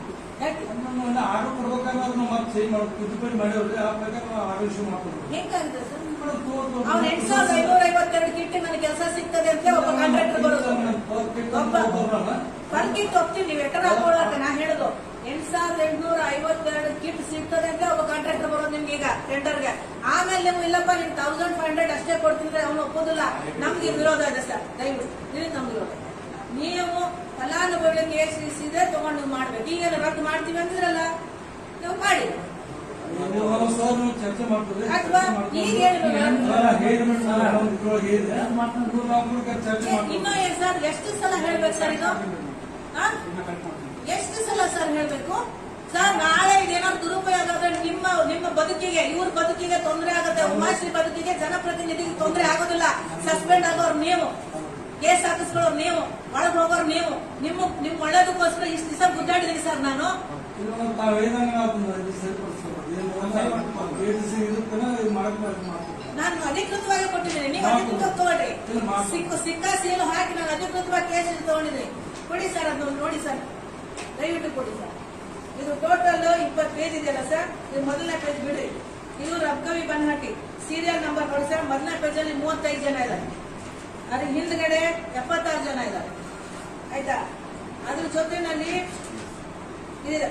ಆರ್ಡರ್ ಕೊಡ್ಬೇಕಾದ್ರೆ ಮತ್ತೆ ಚೇಂಜ್ ಮಾಡೋದು ತಿದ್ದುಪಡಿ ಮಾಡಿವ್ರಿ, ಆ ಪ್ರಕಾರ ನಾವು ಆರ್ಡರ್ ಇಶ್ಯೂ ಮಾಡ್ತೀವಿ.
ಹೆಂಗಾಗಿದೆ ಸರ್? ಅವ್ನು 2552 ಕಿಟ್ ನನಗೆ ಕೆಲಸ ಸಿಗ್ತದೆ ಅಂತ ಒಬ್ಬ ಕಾಂಟ್ರಾಕ್ಟರ್ ಬರೋದು. ಪರ್ ಕಿಟ್ ಹೋಗ್ತೀವಿ, ನೀವು ಎಟ್ಟರ ಹಾಕೊಳ್ಳೋಕೆ ನಾ ಹೇಳುದು 2852 ಕಿಟ್ ಸಿಗ್ತದೆ ಅಂತ ಒಬ್ಬ ಕಾಂಟ್ರಾಕ್ಟರ್ ಬರೋದು ನಿಮ್ಗೆ ಈಗ ಟೆಂಡರ್ಗೆ. ಆಮೇಲೆ ನೀವು ಇಲ್ಲಪ್ಪ ನಿಮ್ 1500 ಅಷ್ಟೇ ಕೊಡ್ತಿದ್ರೆ ಅವನು ಒಪ್ಪೋದಿಲ್ಲ. ನಮ್ಗೆ ವಿರೋಧ ಇದೆ ಸರ್, ದಯವಿಟ್ಟು ನಮ್ಗೆ ವಿರೋಧ. ನೀವು ಫಲಾನುಭವಿಗಳಿಗೆ KSPC ಇದೆ ತಗೊಂಡು ಮಾಡ್ಬೇಕು. ಈಗೆಲ್ಲ ರದ್ದು ಮಾಡ್ತೀವಿ ಅಂತಿದ್ರಲ್ಲ, ನೀವು ಮಾಡಿ.
ಚರ್ಚೆ ಮಾಡ್ತೀವಿ
ಅಥವಾ ಈಗ ಇನ್ನೂ ಏನ್ ಸರ್, ಎಷ್ಟು ಸಲ ಹೇಳ್ಬೇಕು ಸರ್ ಇದು? ಎಷ್ಟು ಸಲ ಸರ್ ಹೇಳ್ಬೇಕು ಸರ್? ನಾಳೆ ಇದೇನಾದ್ರು ದುರುಪಯೋಗ ಆದ್ರೆ ನಿಮ್ಮ ಬದುಕಿಗೆ, ಇವ್ರ ಬದುಕಿಗೆ ತೊಂದರೆ ಆಗುತ್ತೆ, ಉಮಾಶ್ರೀ ಬದುಕಿಗೆ, ಜನಪ್ರತಿನಿಧಿಗೆ ತೊಂದರೆ ಆಗೋದಿಲ್ಲ. ಸಸ್ಪೆಂಡ್ ಆಗೋರು ನೀವು, ಕೇಸ್ ಹಾಕಿಸ್ಕೊಳ್ಳೋರು ನೀವು, ಒಳಗೆ ಹೋಗೋರು ನೀವು. ನಿಮ್ ಒಳ್ಳೇದಕ್ಕೋಸ್ಕರ ಇಷ್ಟು ದಿವಸ ಗುದ್ದಾಡಿದೀನಿ ಸರ್ ನಾನು. ನಾನು ಅಧಿಕೃತವಾಗಿ ಕೊಟ್ಟಿದ್ದೀನಿ, ನೀವು ಅಧಿಕೃತ ತಗೊಳ್ರಿ. ಸಿಕ್ಕ ಸೀಲು ಹಾಕಿ ನಾನು ಅಧಿಕೃತವಾಗಿ ಕೇಸ್ ತಗೊಂಡಿದ್ದೀನಿ. ಕೊಡಿ ಸರ್, ಅದನ್ನ ನೋಡಿ ಸರ್, ದಯವಿಟ್ಟು ಕೊಡಿ ಸರ್. ಇದು ಟೋಟಲ್ 20 ಪೇಜ್ ಇದೆಯಲ್ಲ ಸರ್, ಇದು ಮೊದಲನೇ ಪೇಜ್ ಬಿಡ್ರಿ. ಇದು ರಬ್ಕವಿ ಬನ್ಹಟ್ಟಿ ಸೀರಿಯಲ್ ನಂಬರ್ ನೋಡಿ ಸರ್. ಮೊದಲನೇ ಪೇಜ್ ಅಲ್ಲಿ 35 ಜನ ಇದ್ದಾರೆ, ಅದ್ರ ಹಿಂದ್ಗಡೆ 76 ಜನ ಇದ್ದಾರೆ, ಆಯ್ತಾ? ಅದ್ರ ಜೊತೆನಲ್ಲಿ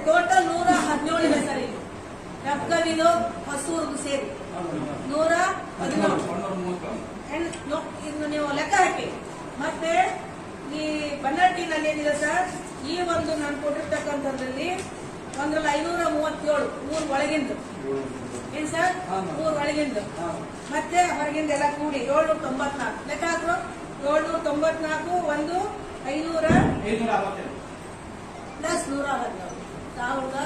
ಟೋಟಲ್ 117 ಇದೆ ಸರ್. ಇಲ್ಲಿ ರಬ್ಕವಿದು ಹೊಸೂರ್ದು ಸೇರಿ 117. ಇನ್ನು ನೀವು ಲೆಕ್ಕ ಹಾಕಿ. ಮತ್ತೆ ಈ ಬನ್ನಟ್ಟಿನಲ್ಲಿ ಏನಿದೆ ಸರ್, ಈ ಒಂದು ನಾನು ಕೊಟ್ಟಿರ್ತಕ್ಕಂಥದ್ರಲ್ಲಿ ಒಂದ್ರಲ್ಲಿ 537 ಊರ್ ಒಳಗಿಂದು ಏನ್ ಸರ್, ಊರ್ ಒಳಗಿಂದು. ಮತ್ತೆ ಹೊರಗಿಂದ ಎಲ್ಲ ಕೂಡಿ 794 ಲೆಕ್ಕ ಹಾಕರು. 794 ಒಂದು 500 ಪ್ಲಸ್ 117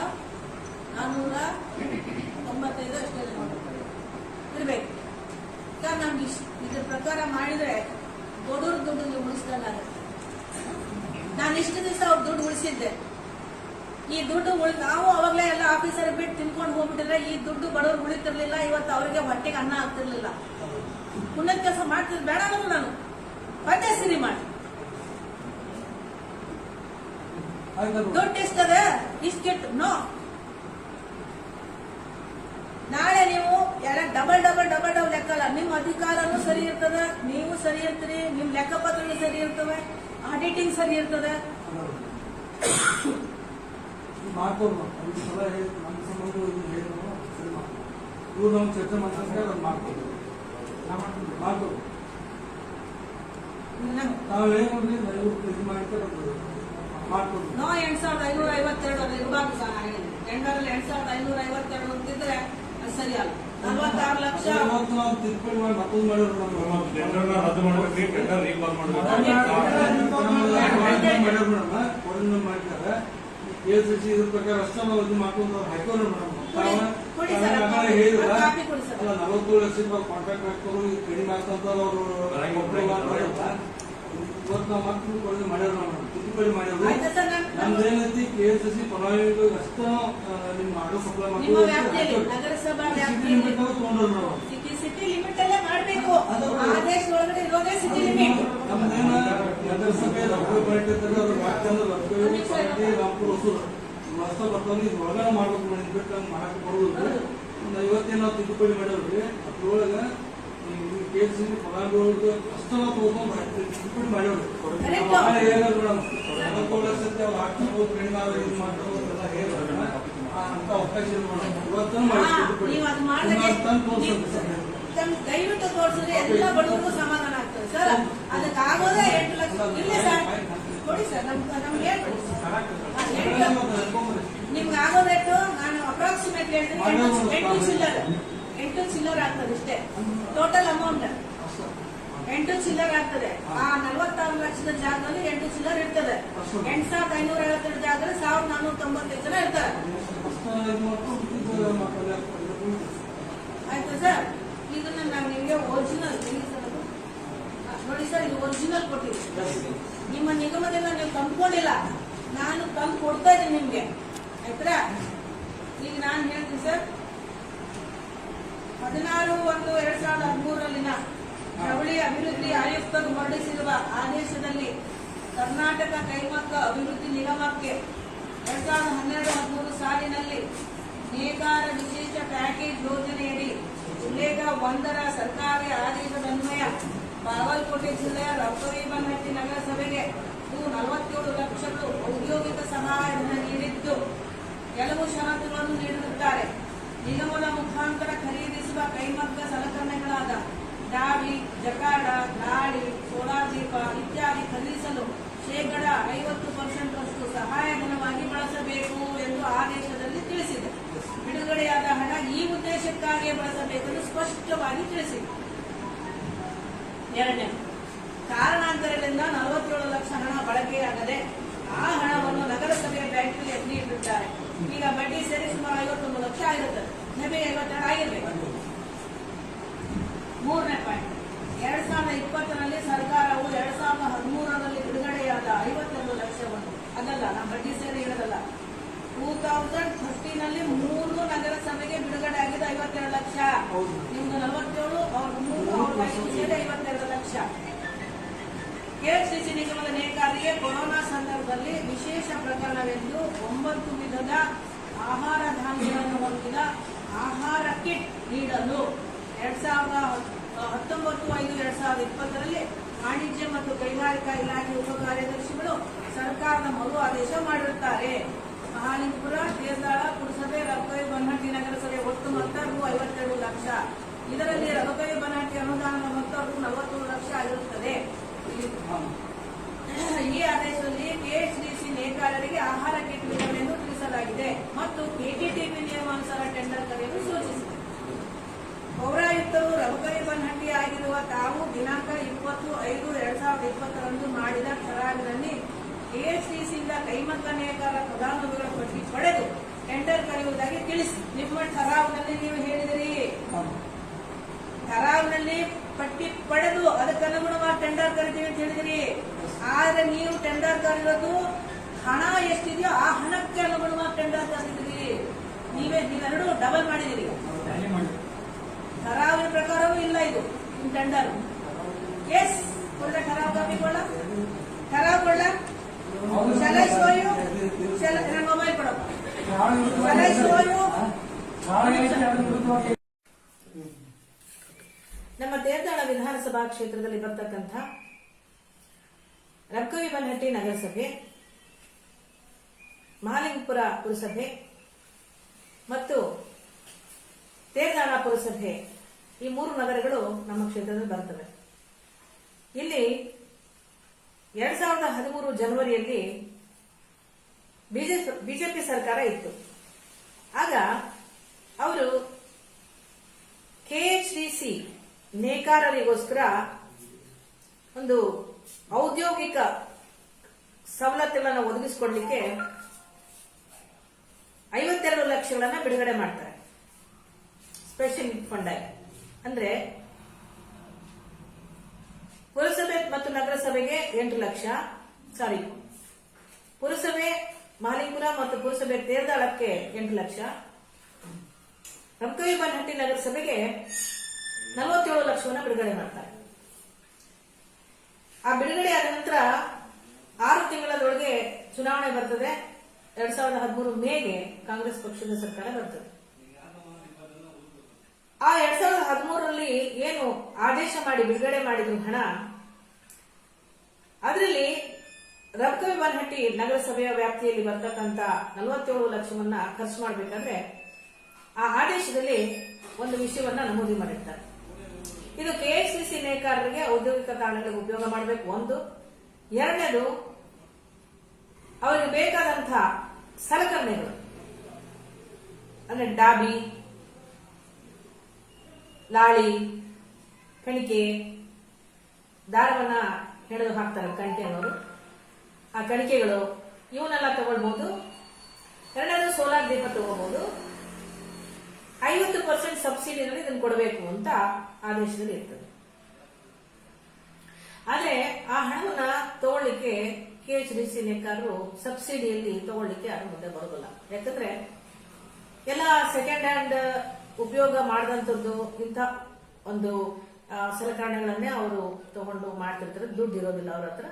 1495 ಅಷ್ಟೇ ಇರ್ಬೇಕು ಸರ್. ನಮ್ಗೆ ಇದ್ರ ಪ್ರಕಾರ ಮಾಡಿದ್ರೆ ಬಡವ್ರ ದುಡ್ಡು ನೀವು ಉಳಿಸ್ದಂಗಾಗುತ್ತೆ. ನಾನು ಇಷ್ಟು ದಿವಸ ಅವ್ರ ದುಡ್ಡು ಉಳಿಸಿದ್ದೆ. ಈ ದುಡ್ಡು ನಾವು ಅವಾಗಲೇ ಎಲ್ಲ ಆಫೀಸರ್ ಬಿಟ್ಟು ತಿನ್ಕೊಂಡು ಹೋಗ್ಬಿಟ್ಟಿದ್ರೆ ಈ ದುಡ್ಡು ಬಡವ್ರು ಉಳಿತಿರ್ಲಿಲ್ಲ. ಇವತ್ತು ಅವರಿಗೆ ಹೊಟ್ಟೆಗೆ ಅನ್ನ ಆಗ್ತಿರ್ಲಿಲ್ಲ. ಪುಣ್ಯದ ಕೆಲಸ ಮಾಡ್ತಿದ್ ಬೇಡ ಅನ್ನೋದು ನಾನು ಪದೇ ಸಿರಿ ಮಾಡಿ. ದುಡ್ಡು ಇಷ್ಟದೆ ಇಷ್ಟು ಕೆಟ್ಟು ನೋ. ನಾಳೆ ನೀವು ಡಬಲ್ ಲೆಕ್ಕಲ್ಲ. ನಿಮ್ಮ ಅಧಿಕಾರನೂ ಸರಿ ಇರ್ತದೆ, ನೀವು ಸರಿ ಇರ್ತೀರಿ, ನಿಮ್ ಲೆಕ್ಕಪತ್ರಗಳು ಸರಿ ಇರ್ತವೆ, ಆಡಿಟಿಂಗ್ ಸರಿ ಇರ್ತದೆ.
ಮಾಡ್ಬೋದು ನಮ್ಮ ಸಂಬಂಧ ಇವ್ರು ನಾವು ಚರ್ಚೆ ಮಾಡ್ತಾರೆ ಮಾಡ್ಬೋದು. ನಾವೇನು ಇದು ಮಾಡ್ತಾರೆ ಮಾಡ್ಬೋದು.
ನೋ 8552 ಇರಬಾರ್ದು ಸರ್. ಟೆಂಡರ್ 8552 ಅಂತಿದ್ರೆ ಅದು ಸರಿ ಅಲ್ಲ. 46 ಲಕ್ಷ
ನಾವು ತಿದ್ದುಪಡಿ ಮಾಡಿ ಮತ್ತೊಂದು ಮಾಡಿದ್ರು ಮಾಡ್ತಾರೆ. KSPC ಇದ್ರ ಪ್ರಕಾರ ಅಷ್ಟ ನಾವು ಇದು ಮಾಡ್ಕೊಂಡು ಹಾಕೋರು ಮೇಡಮ್. 47 ಲಕ್ಷ ರೂಪಾಯಿ ಕಾಂಟ್ರಾಕ್ಟ್ ಹಾಕೋರು ಕಡಿಮೆ ಆಗ್ತಂತ ಅವರು ಇವತ್ತು ನಾವು ಮಕ್ಕಳು ಕೊಡೋದು ಮಾಡ್ಯಾರ ನಾವು ತಿದ್ದುಪಡಿ ಮಾಡ್ಯಾರ
ಆಯ್ತಾ ಸರ್,
ನಮ್ದೇನೈತಿ KSSC ಪರವಾಗಿ ಅಷ್ಟ ನಿಮ್ ಮಾಡೋ ಸಪ್ಲೈ
ನಿಮ್ಮ ವ್ಯಾಪ್ತಿಯಲ್ಲಿ ನಗರಸಭಾ ವ್ಯಾಪ್ತಿಯಲ್ಲಿ
ತಗೊಂಡ್ರು ನಾವು
ಸಿಟಿ ಲಿಮಿಟ್ ಅಲ್ಲೇ ಮಾಡ್ಬೇಕು. ಆದೇಶ ಒಳಗಡೆ ಇರೋದೇ ಸಿಟಿ ಲಿಮಿಟ್.
ನಮ್ದೇನ ನಗರಸಭೆ ಲಕ್ಷ್ಮೀ ಮಾಡಿರ್ತಾರೆ ಅವ್ರ ವಾಕ್ಯಂದ್ರೆ ಲಕ್ಷ್ಮೀ ಪಾರ್ಟಿ ರಾಮಪುರ ಹೊಸೂರು ಹೊಸ ಬರ್ತಾವೆ ಇದು ಒಳಗಡೆ ಮಾಡ್ಬೇಕು ಮಾಡಿ ಬಿಟ್ಟು ಹಂಗೆ ಮಾಡಕ್ಕೆ ಬರೋದಿಲ್ಲ. ಒಂದು 50 ನಾವು ತಿದ್ದುಪಡಿ ಮಾಡ್ಯಾವ್ರಿ ಅದ್ರೊಳಗೆ KSSC ಪರವಾಗಿ ಅಷ್ಟ ನಾವು ತಗೊಂಡು ತಿದ್ದುಪಡಿ ಮಾಡ್ಯಾವ್ರಿ. ಏನಾದ್ರು ಮೇಡಮ್ 40 ಲಕ್ಷಕ್ಕೆ ಅವ್ರು ಹಾಕ್ಬೋದು ಕಡಿಮೆ ಇದು ಮಾಡ್ತಾರೆ ಎಲ್ಲ ಹೇಳಿದ್ರೆ ಅಂತ ಅವಕಾಶ ಇಲ್ಲ ಮೇಡಮ್. ಇವತ್ತನ್ನು ಮಾಡಿ ತಿದ್ದುಪಡಿ
ನೀವು ಅದು ಮಾಡಿದ್ರೆ
ತಂದು ತೋರಿಸ್ಬೇಕು ಸರ್.
ದಯವಿಟ್ಟು ತೋರಿಸಿದ್ರೆ ಎಲ್ಲ ಬಡವರಿಗೂ ಸಮಾಧಾನ ಆಗ್ತದೆ ಸರ್. ಅದಕ್ಕಾಗೋದೇ 8 ಲಕ್ಷ ಇಲ್ಲ ಸರ್, ಕೊಡಿ ಸರ್, ನಮ್ಗೆ ಹೇಳ್ಬಿಡಿ. ನಿಮ್ಗೆ ಆಗೋ ರೇಟು ನಾನು ಅಪ್ರಾಕ್ಸಿಮೇಟ್ ಹೇಳಿದ್ರೆ 8 ಚಿಲ್ಲರ್ ಆಗ್ತದೆ ಇಷ್ಟೇ ಟೋಟಲ್ ಅಮೌಂಟ್. 8 ಚಿಲ್ಲರ್ ಆಗ್ತದೆ. ಆ 46 ಲಕ್ಷದ ಜಾಗದಲ್ಲಿ 8 ಚಿಲ್ಲರ್ ಇರ್ತದೆ. 8,552 ಜಾಗದಲ್ಲಿ 1,495 ಜನ ಇರ್ತಾರೆ. ಆಯ್ತು ಸರ್, ಇದನ್ನ ನಾವು ನಿಮಗೆ ಒರಿಜಿನಲ್ ನೋಡಿ ಸರ್, ಇದು ಒರಿಜಿನಲ್ ಕೊಟ್ಟಿದ್ದೀವಿ. ನಿಮ್ಮ ನಿಗಮದಿಂದ ನೀವು ತಂದ್ಕೊಂಡಿಲ್ಲ, ನಾನು ತಂದು ಕೊಡ್ತಾ ಇದ್ದೀನಿ ನಿಮ್ಗೆ. ಆಯ್ತಾ? ಈಗ ನಾನು ಹೇಳ್ತೀನಿ ಸರ್, 16/1/2013 ಜವಳಿ ಅಭಿವೃದ್ಧಿ ಆಯುಕ್ತರು ಹೊರಡಿಸಿರುವ ಆದೇಶದಲ್ಲಿ ಕರ್ನಾಟಕ ಕೈಮಗ್ಗ ಅಭಿವೃದ್ಧಿ ನಿಗಮಕ್ಕೆ 2012-13 ಸಾಲಿನಲ್ಲಿ ನೇಕಾರ ವಿಶೇಷ ಪ್ಯಾಕೇಜ್ ಯೋಜನೆಯಡಿ ಉಲ್ಲೇಖ 1ರ ಸರ್ಕಾರಿ ಆದೇಶದನ್ವಯ ಬಾಗಲಕೋಟೆ ಜಿಲ್ಲೆಯ ರೌಕರಿಬನಹಟ್ಟಿ ನಗರಸಭೆಗೆ 47 ಲಕ್ಷ ಔದ್ಯೋಗಿಕ ಸಹಾಯಧನ ನೀಡಿದ್ದು ಕೆಲವು ಷರತ್ತುಗಳನ್ನು ನೀಡಿರುತ್ತಾರೆ. ನಿಗಮದ ಮುಖಾಂತರ ಖರೀದಿಸುವ ಕೈಮಗ್ಗ ಸಲಕರಣೆಗಳಾದ ಡಾಬಿ, ಜಕಾಡ, ಗಾಳಿ, ಸೋಲಾರ್ ದೀಪ ಇತ್ಯಾದಿ ಖರೀದಿಸಲು 50% ಸಹಾಯಧನವಾಗಿ ಬಳಸಬೇಕು ಎಂದು ಆದೇಶದಲ್ಲಿ ತಿಳಿಸಿದೆ. ಬಿಡುಗಡೆಯಾದ ಹಣ ಈ ಉದ್ದೇಶಕ್ಕಾಗಿಯೇ ಬಳಸಬೇಕೆಂದು ಸ್ಪಷ್ಟವಾಗಿ ತಿಳಿಸಿದೆ. ಎರಡನೇ, ಕಾರಣಾಂತರಗಳಿಂದ 47 ಲಕ್ಷ ಹಣ ಬಳಕೆಯಾಗದೆ ಆ ಹಣವನ್ನು ನಗರಸಭೆಯ ಬ್ಯಾಂಕಿಗೆ ಎಫ್ಡಿ ಇಟ್ಟಿದ್ದಾರೆ. ಈಗ ಬಡ್ಡಿ ಸೇರಿ ಸುಮಾರು 51 ಲಕ್ಷ ಆಗಿರುತ್ತದೆ. ನಮಗೆ 52 ಆಗಿರ್ಬೇಕು. ಮೂರನೇ ಪಾಯಿಂಟ್, 2020ರಲ್ಲಿ ಸರ್ಕಾರವು 2013ರಲ್ಲಿ ಬಿಡುಗಡೆಯಾದ 52 ಲಕ್ಷವನ್ನು, ಅದಲ್ಲ ನಾ ಬಡ್ಡಿ ಸೇರಿ ಇರೋದಲ್ಲ, 2013ನಲ್ಲಿ 3 ನಗರಸಭೆಗೆ ಬಿಡುಗಡೆ ಆಗಿದೆ 52 ಲಕ್ಷ. ನಿಮ್ದು 47, ಅವ್ರ 3, ಅವ್ರ 5 ಸೇರಿ 52 ಲಕ್ಷ. KSCC ನಿಗಮದ ನೇಕಾರರಿಗೆ ಕೊರೋನಾ ಸಂದರ್ಭದಲ್ಲಿ ವಿಶೇಷ ಪ್ರಕರಣವೆಂದು 9 ವಿಧದ ಆಹಾರ ಧಾನ್ಯಗಳನ್ನು ಹೊಂದಿದ ಆಹಾರ ಕಿಟ್ ನೀಡಲು 2019-5-2020ರಲ್ಲಿ ವಾಣಿಜ್ಯ ಮತ್ತು ಕೈಗಾರಿಕಾ ಇಲಾಖೆ ಉಪ ಕಾರ್ಯದರ್ಶಿಗಳು ಸರ್ಕಾರದ ಮರು ಆದೇಶ ಮಾಡಿರುತ್ತಾರೆ. ಮಹಾಲಿಂಗಪುರ, ತೇರದಾಳ ಪುರಸಭೆ, ರಬಕವಿ-ಬನಹಟ್ಟಿ ನಗರಸಭೆ ಒಟ್ಟು ಮೊತ್ತ ರು 52 ಲಕ್ಷ. ಇದರಲ್ಲಿ ರಬಕವಿ-ಬನಹಟ್ಟಿ ಅನುದಾನದ ಮೊತ್ತ ರು 43 ಲಕ್ಷ ಆಗಿರುತ್ತದೆ. ಈ ಆದೇಶದಲ್ಲಿ KSDC ನೇಕಾರರಿಗೆ ಆಹಾರ ಕಿಟ್ ವಿತರಣೆಯನ್ನು ತಿಳಿಸಲಾಗಿದೆ ಮತ್ತು KTTP ನಿಯಮಾನುಸಾರ ಟೆಂಡರ್ ಕರೆಯಲು ಸೂಚಿಸಿದೆ. ಪೌರಾಯುಕ್ತರು ರಬಕವಿ-ಬನಹಟ್ಟಿ ಆಗಿರುವ ತಾವು ದಿನಾಂಕ 20/5/2020ರಂದು ಮಾಡಿದ ಠರಾವಿನಲ್ಲಿ KSDCಯಿಂದ ಕೈಮಗ್ಗ ನೇಕಾರ ಫಲಾನುಭವಿಗಳ ಪಟ್ಟಿ ಪಡೆದು ಟೆಂಡರ್ ಕರೆಯುವುದಾಗಿ ತಿಳಿಸಿ. ನಿಮ್ಮ ಠರಾವ್ನಲ್ಲಿ ನೀವು ಹೇಳಿದಿರಿ, ಠರಾವ್ನಲ್ಲಿ ಪಟ್ಟಿ ಪಡೆದು ಅದಕ್ಕನುಗುಣವಾಗಿ ಟೆಂಡರ್ ಕರಿತೀವಿ ಅಂತ ಹೇಳಿದಿರಿ. ಆದ್ರೆ ನೀವು ಟೆಂಡರ್ ಕರೆಯೋದು ಹಣ ಎಷ್ಟಿದೆಯೋ ಆ ಹಣಕ್ಕೆ ಅನುಗುಣವಾಗಿ ಟೆಂಡರ್ ಕರೆದಿದ್ದೀರಿ. ನೀವೆರಡು ಡಬಲ್ ಮಾಡಿದಿರಿ. ಠರಾವಿನ ಪ್ರಕಾರವೂ ಇಲ್ಲ ಇದು ನಿಮ್ಮ ಟೆಂಡರ್. ಎಸ್ ಕೊಳ್ಳ ಠರಾವ್ ಕಾಪಿ ಕೊಳ್ಳ ಠರಾವ್ ಕೊಳ್ಳ ಶಾಲೆ ಶೋಯು ನನ್ನ ಮೊಬೈಲ್ ಕೊಡಪ್ಪ. ಶಾಲೆ ಶೋಯು ನಮ್ಮ ತೇರದಾಳ ವಿಧಾನಸಭಾ ಕ್ಷೇತ್ರದಲ್ಲಿ ಬರ್ತಕ್ಕಂಥ ರಬಕವಿ-ಬನಹಟ್ಟಿ ನಗರಸಭೆ, ಮಹಾಲಿಂಗಪುರ ಪುರಸಭೆ ಮತ್ತು ತೇರದಾಳ ಪುರಸಭೆ, ಈ 3 ನಗರಗಳು ನಮ್ಮ ಕ್ಷೇತ್ರದಲ್ಲಿ ಬರ್ತವೆ. ಇಲ್ಲಿ 2013 ಜನವರಿಯಲ್ಲಿ ಬಿಜೆಪಿ ಸರ್ಕಾರ ಇತ್ತು. ಆಗ ಅವರು KHDC ನೇಕಾರರಿಗೋಸ್ಕರ ಒಂದು ಔದ್ಯೋಗಿಕ ಸವಲತ್ತುಗಳನ್ನು ಒದಗಿಸಿಕೊಡ್ಲಿಕ್ಕೆ 52 ಲಕ್ಷಗಳನ್ನ ಬಿಡುಗಡೆ ಮಾಡ್ತಾರೆ. ಸ್ಪೆಷಲ್ ಫಂಡ್ ಆಗಿ ಅಂದ್ರೆ ಪುರಸಭೆ ಮತ್ತು ನಗರಸಭೆಗೆ 8 ಲಕ್ಷ, ಪುರಸಭೆ ಮಹಲಿಂಗಪುರ ಮತ್ತು ಪುರಸಭೆ ತೇರದಾಳಕ್ಕೆ 8 ಲಕ್ಷ, ರಬಕವಿ-ಬನಹಟ್ಟಿ ನಗರಸಭೆಗೆ 47 ಲಕ್ಷವನ್ನು ಬಿಡುಗಡೆ ಮಾಡ್ತಾರೆ. ಆ ಬಿಡುಗಡೆ ಆದ ನಂತರ 6 ತಿಂಗಳೊಳಗೆ ಚುನಾವಣೆ ಬರ್ತದೆ. 2013 ಮೇಗೆ ಕಾಂಗ್ರೆಸ್ ಪಕ್ಷದ ಸರ್ಕಾರ ಬರ್ತದೆ. ಆ 2013ರಲ್ಲಿ ಏನು ಆದೇಶ ಮಾಡಿ ಬಿಡುಗಡೆ ಮಾಡಿದ್ರು ಹಣ, ಅದರಲ್ಲಿ ರಬಕವಿ-ಬನಹಟ್ಟಿ ನಗರಸಭೆಯ ವ್ಯಾಪ್ತಿಯಲ್ಲಿ ಬರ್ತಕ್ಕಂಥ 47 ಲಕ್ಷವನ್ನ ಖರ್ಚು ಮಾಡಬೇಕಾದ್ರೆ ಆ ಆದೇಶದಲ್ಲಿ ಒಂದು ವಿಷಯವನ್ನ ನಮೂದಿ ಮಾಡಿರ್ತಾರೆ. ಇದು ಕೆಎಸ್ಸಿಸಿ ನೇಕಾರರಿಗೆ ಔದ್ಯೋಗಿಕ ಕಾರಣಗಳಿಗೆ ಉಪಯೋಗ ಮಾಡಬೇಕು. ಒಂದು, ಎರಡನೇದು ಅವರಿಗೆ ಬೇಕಾದಂತಹ ಸಲಕರಣೆಗಳು ಅಂದ್ರೆ ಡಾಬಿ, ಲಾಳಿ, ಕಣಿಕೆ, ದಾರವನ್ನ ಹೆಣೆದು ಹಾಕ್ತಾರೆ ಕಂಟೆನವರು, ಆ ಕಣಿಕೆಗಳು ಇವನ್ನೆಲ್ಲ ತಗೊಳ್ಬಹುದು. ಎರಡನೇದು ಸೋಲಾರ್ ದೀಪ ತಗೋಬಹುದು. 50% ಸಬ್ಸಿಡಿನಲ್ಲಿ ಇದನ್ನು ಕೊಡಬೇಕು ಅಂತ ಆದೇಶದಲ್ಲಿ ಇರ್ತದೆ. ಆದ್ರೆ ಆ ಹಣವನ್ನ ತಗೊಳ್ಳಿಕ್ಕೆ ಕೆಎಚ್ಡಿಸಿ ನೇಕಾರರು ಸಬ್ಸಿಡಿಯಲ್ಲಿ ತಗೊಳ್ಳಿಕ್ಕೆ ಯಾರು ಮುಂದೆ ಬರೋದಿಲ್ಲ. ಯಾಕಂದ್ರೆ ಎಲ್ಲ ಸೆಕೆಂಡ್ ಹ್ಯಾಂಡ್ ಉಪಯೋಗ ಮಾಡಿದಂಥದ್ದು ಇಂಥ ಒಂದು ಸಲಕರಣೆಗಳನ್ನೇ ಅವರು ತಗೊಂಡು ಮಾಡ್ತಿರ್ತಾರೆ. ದುಡ್ಡು ಇರೋದಿಲ್ಲ ಅವ್ರ ಹತ್ರ.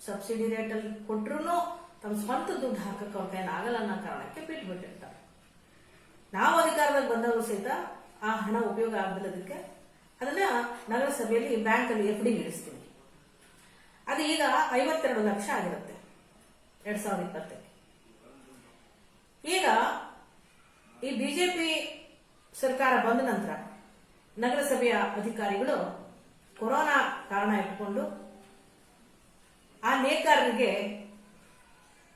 ಸಬ್ಸಿಡಿ ರೇಟಲ್ಲಿ ಕೊಟ್ರು ತಮ್ಮ ಸ್ವಂತ ದುಡ್ಡು ಹಾಕಕ್ಕೆ ಅವ್ರ ಕೈಯಲ್ಲಿ ಆಗಲ್ಲ ಅನ್ನೋ ಕಾರಣಕ್ಕೆ ಬಿಟ್ಬಿಟ್ಟಿರ್ತಾರೆ. ನಾವು ಅಧಿಕಾರದಲ್ಲಿ ಬಂದವರು ಸಹಿತ ಆ ಹಣ ಉಪಯೋಗ ಆಗದಿಲ್ಲದಕ್ಕೆ ಅದನ್ನ ನಗರಸಭೆಯಲ್ಲಿ ಬ್ಯಾಂಕಲ್ಲಿ FD ಇಡಿಸ್ತೀವಿ. ಅದು ಈಗ 52 ಲಕ್ಷ ಆಗಿರುತ್ತೆ 2020ಕ್ಕೆ. ಈಗ ಈ ಬಿಜೆಪಿ ಸರ್ಕಾರ ಬಂದ ನಂತರ ನಗರಸಭೆಯ ಅಧಿಕಾರಿಗಳು ಕೊರೋನಾ ಕಾರಣ ಇಟ್ಕೊಂಡು ಆ ನೇಕಾರರಿಗೆ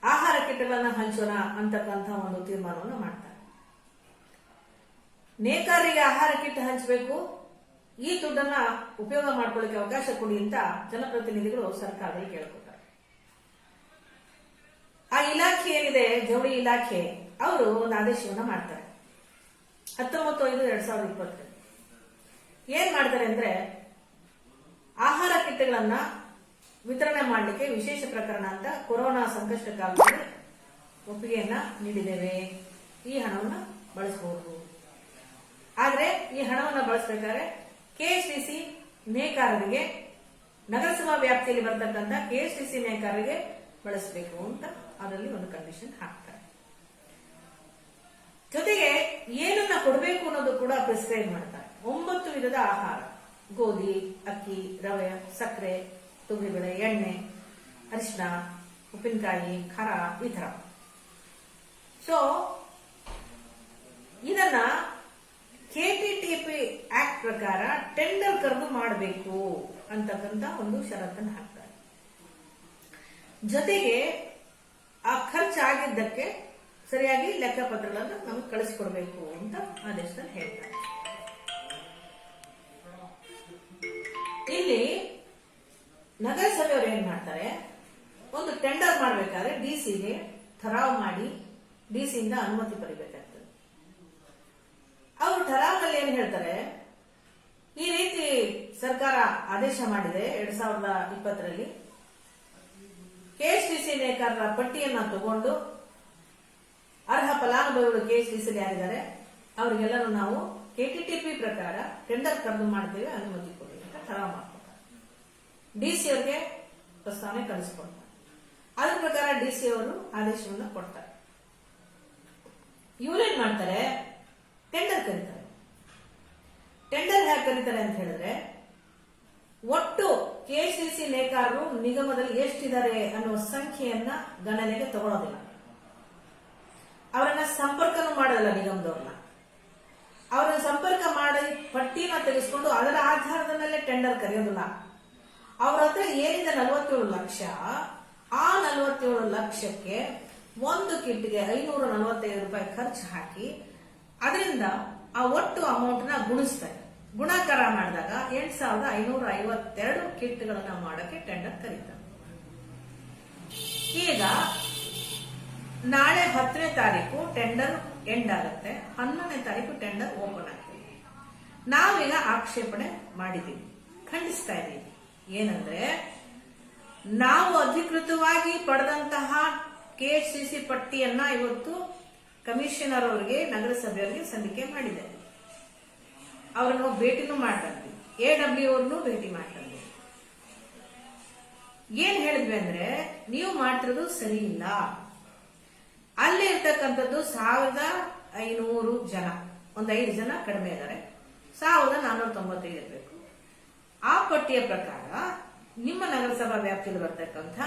ಆಹಾರ ಕಿಟ್ಗಳನ್ನು ಹಂಚೋಣ ಅಂತಕ್ಕಂಥ ಒಂದು ತೀರ್ಮಾನವನ್ನು ಮಾಡ್ತಾರೆ. ನೇಕಾರರಿಗೆ ಆಹಾರ ಕಿಟ್ ಹಂಚಬೇಕು, ಈ ದುಡ್ಡನ್ನ ಉಪಯೋಗ ಮಾಡ್ಕೊಳ್ಳಿಕ್ಕೆ ಅವಕಾಶ ಕೊಡಿ ಅಂತ ಜನಪ್ರತಿನಿಧಿಗಳು ಸರ್ಕಾರದಲ್ಲಿ ಕೇಳ್ಕೊತಾರೆ. ಆ ಇಲಾಖೆ ಏನಿದೆ, ಜವಳಿ ಇಲಾಖೆ, ಅವರು ಒಂದು ಆದೇಶವನ್ನ ಮಾಡ್ತಾರೆ 19/5/2020. ಏನ್ ಮಾಡ್ತಾರೆ ಅಂದ್ರೆ, ಆಹಾರ ಕಿಟ್ಗಳನ್ನ ವಿತರಣೆ ಮಾಡಲಿಕ್ಕೆ ವಿಶೇಷ ಪ್ರಕರಣ ಅಂತ ಕೊರೋನಾ ಸಂಕಷ್ಟ ಕಾಲದಲ್ಲಿ ಒಪ್ಪಿಗೆಯನ್ನ ನೀಡಿದ್ದೇವೆ, ಈ ಹಣವನ್ನು ಬಳಸಬಹುದು. ಆದ್ರೆ ಈ ಹಣವನ್ನು ಬಳಸಬೇಕಾದ್ರೆ ಕೆಎಸ್ಟಿಸಿ ನೇಕಾರರಿಗೆ, ನಗರಸಭಾ ವ್ಯಾಪ್ತಿಯಲ್ಲಿ ಬರ್ತಕ್ಕಂಥ ಕೆಎಸ್ಟಿಸಿ ನೇಕಾರರಿಗೆ ಬಳಸಬೇಕು ಅಂತ ಅದರಲ್ಲಿ ಒಂದು ಕಂಡೀಷನ್ ಹಾಕ್ತಾರೆ. ಜೊತೆಗೆ ಏನನ್ನ ಕೊಡಬೇಕು ಅನ್ನೋದು ಕೂಡ ಪ್ರಿಸ್ಕ್ರೈಬ್ ಮಾಡ್ತಾರೆ. 9 ವಿಧದ ಆಹಾರ: ಗೋಧಿ, ಅಕ್ಕಿ, ರವೆ, ಸಕ್ಕರೆ, ತೊಗರಿಬೇಳೆ, ಎಣ್ಣೆ, ಅರಿಶಿನ, ಉಪ್ಪಿನಕಾಯಿ, ಖಾರ, ಈ ತರ. ಸೊ ಇದನ್ನ ಕೆಟಿಟಿಪಿ ಆಕ್ಟ್ ಪ್ರಕಾರ ಟೆಂಡರ್ ಕರೆದು ಮಾಡಬೇಕು ಅಂತಕ್ಕಂಥ ಒಂದು ಷರತ್ತನ್ನು ಹಾಕ್ತಾರೆ. ಜೊತೆಗೆ ಆ ಖರ್ಚಾಗಿದ್ದಕ್ಕೆ ಸರಿಯಾಗಿ ಲೆಕ್ಕಪತ್ರಗಳನ್ನು ನಮಗೆ ಕಳಿಸಿಕೊಡ್ಬೇಕು ಅಂತ ಆದೇಶದಲ್ಲಿ ಹೇಳ್ತಾರೆ. ಇಲ್ಲಿ ನಗರಸಭೆಯವರು ಏನ್ ಮಾಡ್ತಾರೆ, ಒಂದು ಟೆಂಡರ್ ಮಾಡಬೇಕಾದ್ರೆ ಡಿಸಿಗೆ ಠರಾವ್ ಮಾಡಿ ಡಿಸಿಯಿಂದ ಅನುಮತಿ ಪಡಿಬೇಕಾಗ್ತದೆ. ಅವರು ಠರಾವ್ನಲ್ಲಿ ಏನ್ ಹೇಳ್ತಾರೆ, ಈ ರೀತಿ ಸರ್ಕಾರ ಆದೇಶ ಮಾಡಿದೆ 2020ರಲ್ಲಿ, ಕೆಎಸ್ಟಿಸಿ ನೇಕಾರರ ಪಟ್ಟಿಯನ್ನ ತಗೊಂಡು ಅರ್ಹ ಫಲಾನುಭವಿಗಳು ಕೆಎಸ್ಟಿಸಿ ಯಾರಿದ್ದಾರೆ ಅವರಿಗೆಲ್ಲರೂ ನಾವು ಕೆಟಿಟಿಪಿ ಪ್ರಕಾರ ಟೆಂಡರ್ ಕರೆದು ಮಾಡ್ತೇವೆ, ಅನುಮತಿ ಕೊಡಿ ಅಂತ ಠರಾವ್ ಮಾಡ್ಕೊತಾರೆ. ಡಿಸಿ ಅವರಿಗೆ ಪ್ರಸ್ತಾವನೆ ಕಳಿಸ್ಕೊಡ್ತಾರೆ. ಅದ್ರ ಪ್ರಕಾರ ಡಿಸಿ ಅವರು ಆದೇಶವನ್ನು ಕೊಡ್ತಾರೆ. ಇವರೇನ್ ಮಾಡ್ತಾರೆ, ಟೆಂಡರ್ ಕರೀತಾರೆ. ಟೆಂಡರ್ ಹೇಗೆ ಕರೀತಾರೆ ಅಂತ ಹೇಳಿದ್ರೆ, ಒಟ್ಟು ಕೆಎಸ್ಟಿಸಿ ನೇಕಾರರು ನಿಗಮದಲ್ಲಿ ಎಷ್ಟಿದ್ದಾರೆ ಅನ್ನುವ ಸಂಖ್ಯೆಯನ್ನ ಗಣನೆಗೆ ತಗೊಳ್ಳೋದಿಲ್ಲ. ಅವರನ್ನ ಸಂಪರ್ಕನೂ ಮಾಡೋದಿಲ್ಲ ನಿಗಮದವ್ರನ್ನ. ಅವರನ್ನ ಸಂಪರ್ಕ ಮಾಡಿ ಪಟ್ಟಿನ ತೆಗೆಸ್ಕೊಂಡು ಅದರ ಆಧಾರದ ಮೇಲೆ ಟೆಂಡರ್ ಕರೆಯೋದಿಲ್ಲ. ಅವ್ರ ಹತ್ರ ಏನಿದೆ 47 ಲಕ್ಷ, ಆ 47 ಲಕ್ಷಕ್ಕೆ ಒಂದು ಕಿಟ್ಗೆ 545 ರೂಪಾಯಿ ಖರ್ಚು ಹಾಕಿ ಅದರಿಂದ ಆ ಒಟ್ಟು ಅಮೌಂಟ್ ನ ಗುಣಿಸ್ತಾರೆ. ಗುಣಾಕಾರ ಮಾಡಿದಾಗ 8552 ಕಿಟ್ಗಳನ್ನ ಮಾಡಕ್ಕೆ ಟೆಂಡರ್ ಕರೀತಾರೆ. ಈಗ ನಾಳೆ 10ನೇ ತಾರೀಕು ಟೆಂಡರ್ ಎಂಡ್ ಆಗುತ್ತೆ, 11ನೇ ತಾರೀಕು ಟೆಂಡರ್ ಓಪನ್ ಆಗ್ತದೆ. ನಾವೀಗ ಆಕ್ಷೇಪಣೆ ಮಾಡಿದ್ದೀವಿ, ಖಂಡಿಸ್ತಾ ಇದ್ದೀವಿ. ಏನಂದ್ರೆ ನಾವು ಅಧಿಕೃತವಾಗಿ ಪಡೆದಂತಹ KHCC ಪಟ್ಟಿಯನ್ನ ಇವತ್ತು ಕಮಿಷನರ್ ಅವರಿಗೆ ನಗರಸಭೆಯವರಿಗೆ ಸಲ್ಲಿಕೆ ಮಾಡಿದ್ದಾರೆ. ಅವರನ್ನು ಭೇಟಿನೂ ಮಾಡ್ತಾರೆ, AW ಅವ್ರನ್ನೂ ಭೇಟಿ ಮಾಡ್ತಾರೆ. ಏನ್ ಹೇಳಿದ್ವಿ ಅಂದ್ರೆ, ನೀವು ಮಾಡ್ತಿರೋದು ಸರಿ ಇಲ್ಲ. ಅಲ್ಲಿ ಇರ್ತಕ್ಕಂಥದ್ದು 1500 ಜನ, ಒಂದು 5 ಜನ ಕಡಿಮೆ ಇದ್ದಾರೆ, 1495 ಇರಬೇಕು. ಆ ಪಟ್ಟಿಯ ಪ್ರಕಾರ ನಿಮ್ಮ ನಗರಸಭಾ ವ್ಯಾಪ್ತಿಯಲ್ಲಿ ಬರ್ತಕ್ಕಂಥ